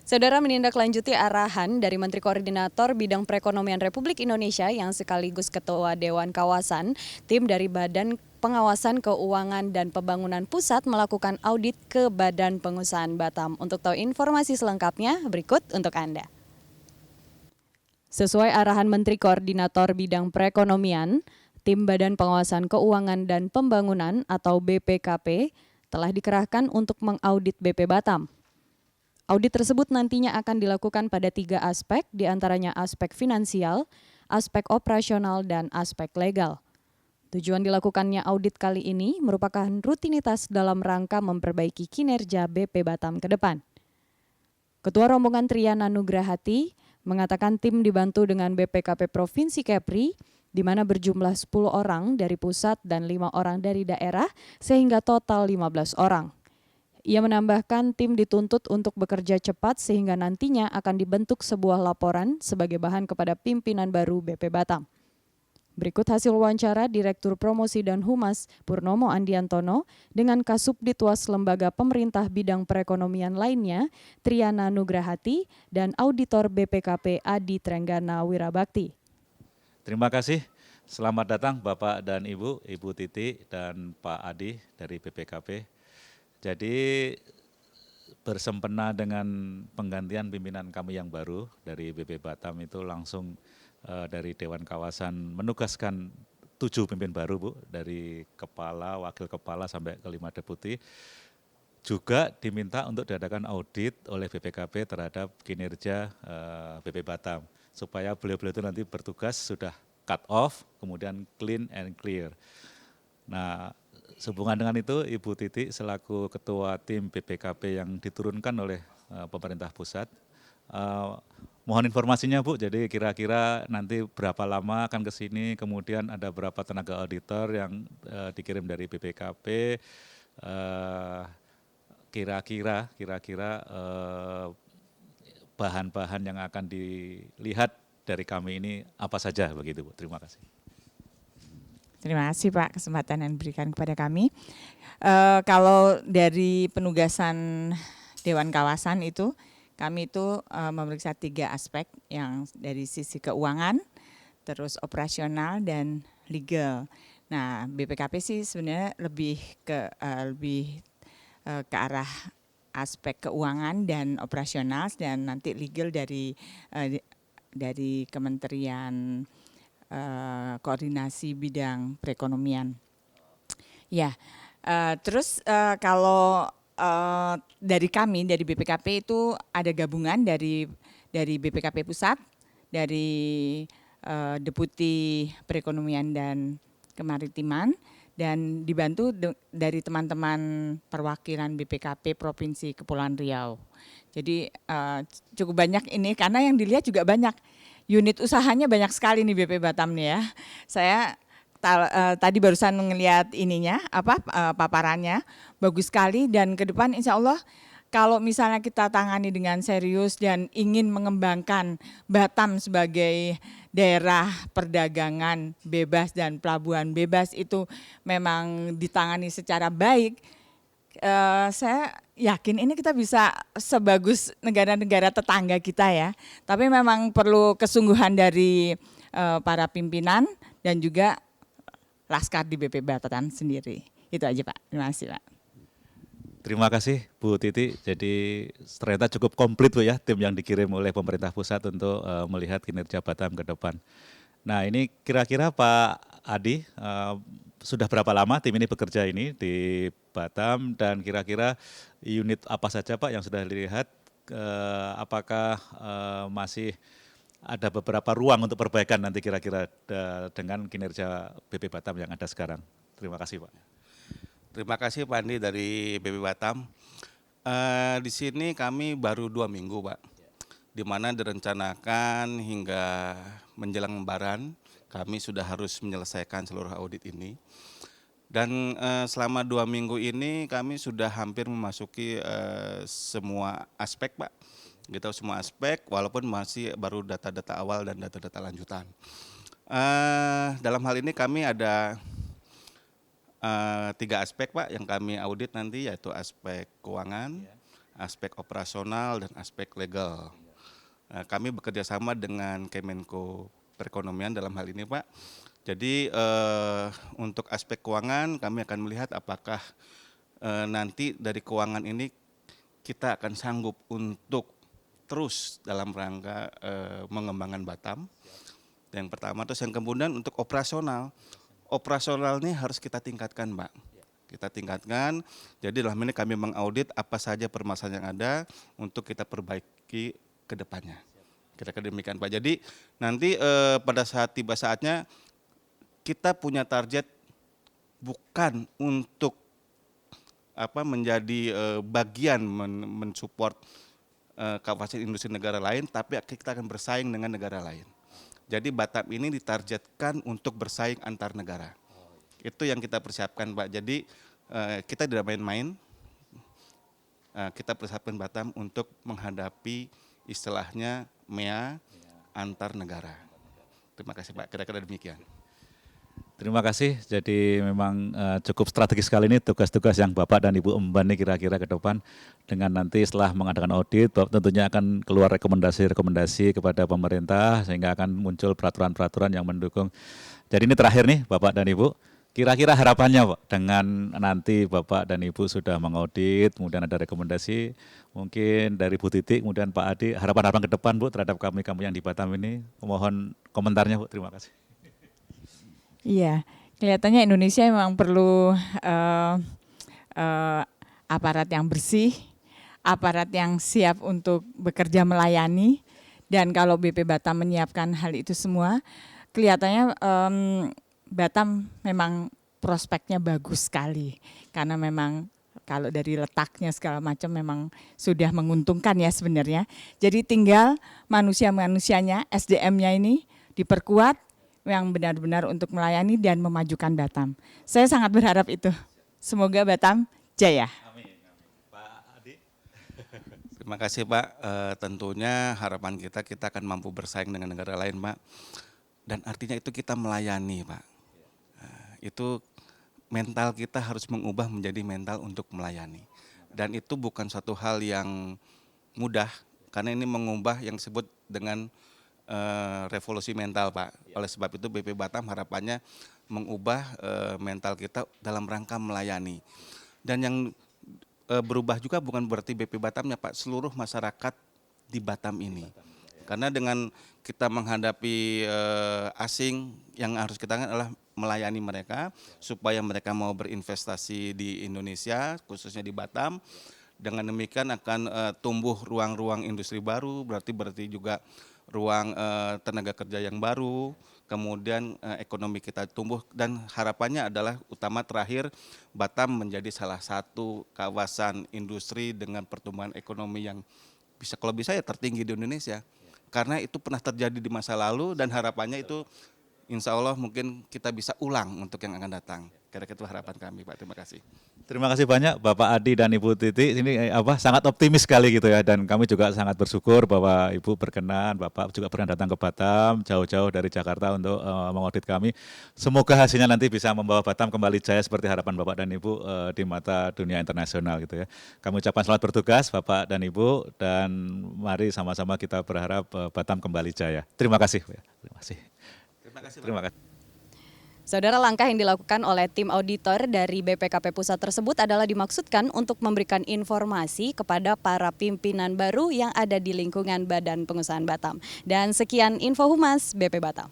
Saudara menindaklanjuti arahan dari Menteri Koordinator Bidang Perekonomian Republik Indonesia yang sekaligus Ketua Dewan Kawasan, tim dari Badan Pengawasan Keuangan dan Pembangunan Pusat melakukan audit ke Badan Pengusahaan Batam. Untuk tahu informasi selengkapnya, berikut untuk Anda. Sesuai arahan Menteri Koordinator Bidang Perekonomian, tim Badan Pengawasan Keuangan dan Pembangunan atau BPKP telah dikerahkan untuk mengaudit BP Batam. Audit tersebut nantinya akan dilakukan pada 3 aspek, diantaranya aspek finansial, aspek operasional, dan aspek legal. Tujuan dilakukannya audit kali ini merupakan rutinitas dalam rangka memperbaiki kinerja BP Batam ke depan. Ketua rombongan Triana Nugrahati mengatakan tim dibantu dengan BPKP Provinsi Kepri, di mana berjumlah 10 orang dari pusat dan 5 orang dari daerah, sehingga total 15 orang. Ia menambahkan tim dituntut untuk bekerja cepat sehingga nantinya akan dibentuk sebuah laporan sebagai bahan kepada pimpinan baru BP Batam. Berikut hasil wawancara Direktur Promosi dan Humas Purnomo Andiantono dengan Kasubditwas Lembaga Pemerintah Bidang Perekonomian lainnya, Triana Nugrahati, dan Auditor BPKP Adi Trenggana Wirabakti. Terima kasih. Selamat datang Bapak dan Ibu, Ibu Titi dan Pak Adi dari BPKP. Jadi bersempena dengan penggantian pimpinan kami yang baru dari BP Batam itu langsung dari Dewan Kawasan menugaskan 7 pimpin baru Bu, dari kepala, wakil kepala sampai ke 5 deputi. Juga diminta untuk diadakan audit oleh BPKP terhadap kinerja BP Batam supaya beliau-beliau itu nanti bertugas sudah cut off, kemudian clean and clear. Nah, sehubungan dengan itu, Ibu Titi selaku Ketua Tim BPKP yang diturunkan oleh pemerintah pusat, mohon informasinya Bu, jadi kira-kira nanti berapa lama akan ke sini, kemudian ada berapa tenaga auditor yang dikirim dari BPKP, kira-kira bahan-bahan yang akan dilihat dari kami ini apa saja begitu Bu, terima kasih. Terima kasih Pak kesempatan yang diberikan kepada kami. Kalau dari penugasan Dewan Kawasan itu, kami itu memeriksa 3 aspek yang dari sisi keuangan, terus operasional dan legal. Nah, BPKP sih sebenarnya lebih ke arah aspek keuangan dan operasional, dan nanti legal dari Kementerian Koordinasi Bidang Perekonomian. Ya, terus kalau dari kami dari BPKP itu ada gabungan dari BPKP Pusat, dari Deputi Perekonomian dan Kemaritiman, dan dibantu dari teman-teman perwakilan BPKP Provinsi Kepulauan Riau. Jadi cukup banyak ini karena yang dilihat juga banyak. Unit usahanya banyak sekali nih BP Batam nih ya. Saya tadi barusan ngelihat ininya paparannya bagus sekali, dan ke depan insya Allah kalau misalnya kita tangani dengan serius dan ingin mengembangkan Batam sebagai daerah perdagangan bebas dan pelabuhan bebas itu memang ditangani secara baik, saya yakin ini kita bisa sebagus negara-negara tetangga kita ya. Tapi memang perlu kesungguhan dari para pimpinan dan juga Laskar di BP Batam sendiri. Itu aja Pak. Terima kasih Pak. Terima kasih Bu Titi. Jadi ternyata cukup komplit Bu ya tim yang dikirim oleh pemerintah pusat untuk melihat kinerja Batam ke depan. Nah ini kira-kira Pak Adi, sudah berapa lama tim ini bekerja ini di Batam, dan kira-kira unit apa saja Pak yang sudah dilihat, apakah masih ada beberapa ruang untuk perbaikan nanti kira-kira dengan kinerja BP Batam yang ada sekarang. Terima kasih Pak. Terima kasih Pak Andi dari BP Batam. Di sini kami baru 2 minggu Pak, di mana direncanakan hingga menjelang Lebaran kami sudah harus menyelesaikan seluruh audit ini. Dan selama 2 minggu ini kami sudah hampir memasuki semua aspek Pak. Gitu, semua aspek walaupun masih baru data-data awal dan data-data lanjutan. Dalam hal ini kami ada 3 aspek Pak yang kami audit nanti, yaitu aspek keuangan, aspek operasional dan aspek legal. Kami bekerja sama dengan Kemenko Perekonomian dalam hal ini, Pak. Jadi untuk aspek keuangan kami akan melihat apakah nanti dari keuangan ini kita akan sanggup untuk terus dalam rangka mengembangkan Batam. Yang pertama, terus yang kemudian untuk operasional ini harus kita tingkatkan, Mbak. Kita tingkatkan, jadi dalam ini kami mengaudit apa saja permasalahan yang ada untuk kita perbaiki ke depannya. Kira-kira demikian, Pak. Jadi nanti pada saat tiba saatnya kita punya target bukan untuk menjadi bagian mensupport kapasitas industri negara lain, tapi kita akan bersaing dengan negara lain. Jadi Batam ini ditargetkan untuk bersaing antar negara. Itu yang kita persiapkan, Pak. Jadi kita tidak main-main. Kita persiapkan Batam untuk menghadapi istilahnya MEA antar negara. Terima kasih, Pak. Kira-kira demikian. Terima kasih. Jadi memang cukup strategis sekali ini tugas-tugas yang Bapak dan Ibu emban nih kira-kira ke depan, dengan nanti setelah mengadakan audit tentunya akan keluar rekomendasi-rekomendasi kepada pemerintah sehingga akan muncul peraturan-peraturan yang mendukung. Jadi ini terakhir nih Bapak dan Ibu, kira-kira harapannya Pak dengan nanti Bapak dan Ibu sudah mengaudit, kemudian ada rekomendasi, mungkin dari Bu Titi, kemudian Pak Adi, harapan-harapan ke depan Bu terhadap kami yang di Batam ini, mohon komentarnya Bu. Terima kasih. Iya, kelihatannya Indonesia memang perlu aparat yang bersih, aparat yang siap untuk bekerja melayani, dan kalau BP Batam menyiapkan hal itu semua, kelihatannya Batam memang prospeknya bagus sekali, karena memang kalau dari letaknya segala macam memang sudah menguntungkan ya sebenarnya. Jadi tinggal manusia-manusianya, SDM-nya ini diperkuat, yang benar-benar untuk melayani dan memajukan Batam. Saya sangat berharap itu. Semoga Batam jaya. Amin. Pak Adi. Terima kasih, Pak. Tentunya harapan kita akan mampu bersaing dengan negara lain, Pak. Dan artinya itu kita melayani, Pak. Itu mental kita harus mengubah menjadi mental untuk melayani. Dan itu bukan suatu hal yang mudah, karena ini mengubah yang disebut dengan revolusi mental, Pak. Oleh sebab itu BP Batam harapannya mengubah mental kita dalam rangka melayani. Dan yang berubah juga bukan berarti BP Batamnya, Pak, seluruh masyarakat di Batam ini. Karena dengan kita menghadapi asing, yang harus kita lakukan adalah melayani mereka supaya mereka mau berinvestasi di Indonesia, khususnya di Batam. Dengan demikian akan tumbuh ruang-ruang industri baru, berarti juga ruang tenaga kerja yang baru, kemudian ekonomi kita tumbuh, dan harapannya adalah utama terakhir Batam menjadi salah satu kawasan industri dengan pertumbuhan ekonomi yang kalau bisa ya tertinggi di Indonesia. Karena itu pernah terjadi di masa lalu dan harapannya itu insya Allah mungkin kita bisa ulang untuk yang akan datang. Kira-kira itu harapan kami, Pak. Terima kasih. Terima kasih banyak Bapak Adi dan Ibu Titi. Ini sangat optimis sekali gitu ya, dan kami juga sangat bersyukur bahwa Ibu berkenan, Bapak juga pernah datang ke Batam jauh-jauh dari Jakarta untuk mengaudit kami. Semoga hasilnya nanti bisa membawa Batam kembali jaya seperti harapan Bapak dan Ibu di mata dunia internasional gitu ya. Kami ucapkan selamat bertugas Bapak dan Ibu, dan mari sama-sama kita berharap Batam kembali jaya. Terima kasih. Terima kasih. Terima kasih. Saudara, langkah yang dilakukan oleh tim auditor dari BPKP Pusat tersebut adalah dimaksudkan untuk memberikan informasi kepada para pimpinan baru yang ada di lingkungan Badan Pengusahaan Batam. Dan sekian Info Humas BP Batam.